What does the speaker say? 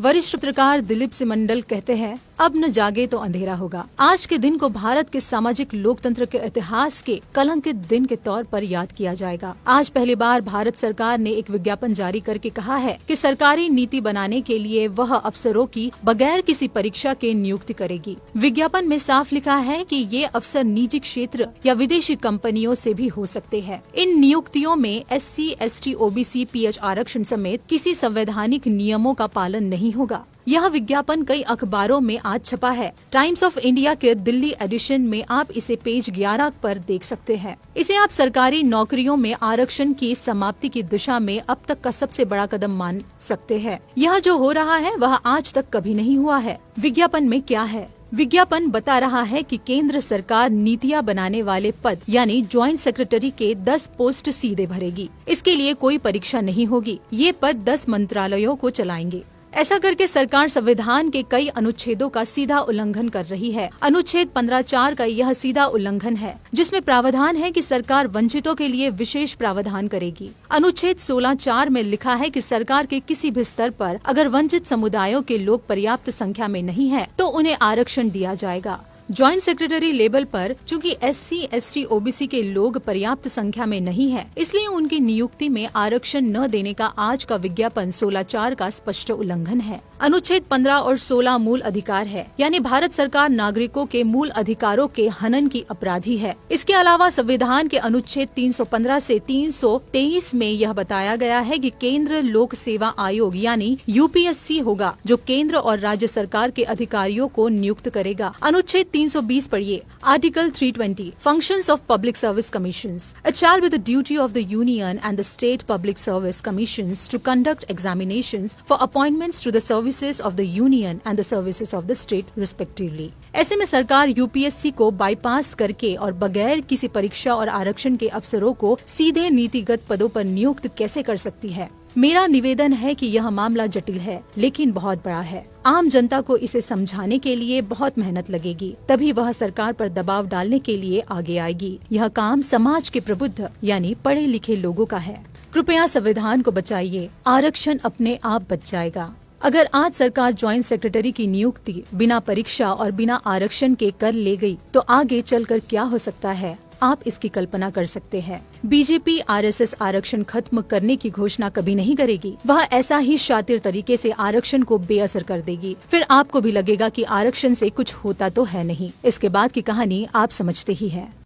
वरिष्ठ पत्रकार दिलीप सिमंडल कहते हैं, अब न जागे तो अंधेरा होगा। आज के दिन को भारत के सामाजिक लोकतंत्र के इतिहास के कलंकित दिन के तौर पर याद किया जाएगा। आज पहली बार भारत सरकार ने एक विज्ञापन जारी करके कहा है कि सरकारी नीति बनाने के लिए वह अफसरों की बगैर किसी परीक्षा के नियुक्ति करेगी। विज्ञापन में साफ लिखा है कि ये अफसर निजी क्षेत्र या विदेशी कंपनियों से भी हो सकते हैं। इन नियुक्तियों में SC, ST, OBC, PH आरक्षण समेत किसी संवैधानिक नियमों का पालन नहीं होगा। यह विज्ञापन कई अखबारों में आज छपा है। टाइम्स ऑफ इंडिया के दिल्ली एडिशन में आप इसे पेज 11 पर देख सकते हैं। इसे आप सरकारी नौकरियों में आरक्षण की समाप्ति की दिशा में अब तक का सबसे बड़ा कदम मान सकते हैं। यह जो हो रहा है वह आज तक कभी नहीं हुआ है। विज्ञापन में क्या है? विज्ञापन बता रहा है कि केंद्र सरकार नीतियां बनाने वाले पद यानी ज्वाइंट सेक्रेटरी के 10 पोस्ट सीधे भरेगी। इसके लिए कोई परीक्षा नहीं होगी। ये पद 10 मंत्रालयों को चलाएंगे। ऐसा करके सरकार संविधान के कई अनुच्छेदों का सीधा उल्लंघन कर रही है। अनुच्छेद 15(4) का यह सीधा उल्लंघन है, जिसमें प्रावधान है कि सरकार वंचितों के लिए विशेष प्रावधान करेगी। अनुच्छेद 16(4) में लिखा है कि सरकार के किसी भी स्तर पर अगर वंचित समुदायों के लोग पर्याप्त संख्या में नहीं है तो उन्हें आरक्षण दिया जाएगा। ज्वाइंट सेक्रेटरी लेवल पर चूंकि SC, ST, OBC के लोग पर्याप्त संख्या में नहीं है, इसलिए उनकी नियुक्ति में आरक्षण न देने का आज का विज्ञापन 16(4) का स्पष्ट उल्लंघन है। अनुच्छेद 15 और 16 मूल अधिकार है, यानी भारत सरकार नागरिकों के मूल अधिकारों के हनन की अपराधी है। इसके अलावा संविधान के अनुच्छेद 315 से 323 में यह बताया गया है कि केंद्र लोक सेवा आयोग यानी UPSC होगा, जो केंद्र और राज्य सरकार के अधिकारियों को नियुक्त करेगा। अनुच्छेद 320 पढ़िए, article 320, functions of public service commissions. It shall be the duty of the union and the state public service commissions to conduct examinations for appointments to the services of the union and the services of the state respectively. ऐसे में सरकार UPSC को bypass करके और बगैर किसी परीक्षा और आरक्षण के अफसरों को सीधे नीतिगत पदों पर नियुक्त कैसे कर सकती है? मेरा निवेदन है कि यह मामला जटिल है, लेकिन बहुत बड़ा है। आम जनता को इसे समझाने के लिए बहुत मेहनत लगेगी, तभी वह सरकार पर दबाव डालने के लिए आगे आएगी। यह काम समाज के प्रबुद्ध यानी पढ़े लिखे लोगों का है। कृपया संविधान को बचाइए, आरक्षण अपने आप बच जाएगा। अगर आज सरकार ज्वाइंट सेक्रेटरी की नियुक्ति बिना परीक्षा और बिना आरक्षण के कर ले गई, तो आगे चलकर क्या हो सकता है, आप इसकी कल्पना कर सकते हैं। बीजेपी RSS आरक्षण खत्म करने की घोषणा कभी नहीं करेगी। वह ऐसा ही शातिर तरीके से आरक्षण को बेअसर कर देगी। फिर आपको भी लगेगा कि आरक्षण से कुछ होता तो है नहीं। इसके बाद की कहानी आप समझते ही हैं।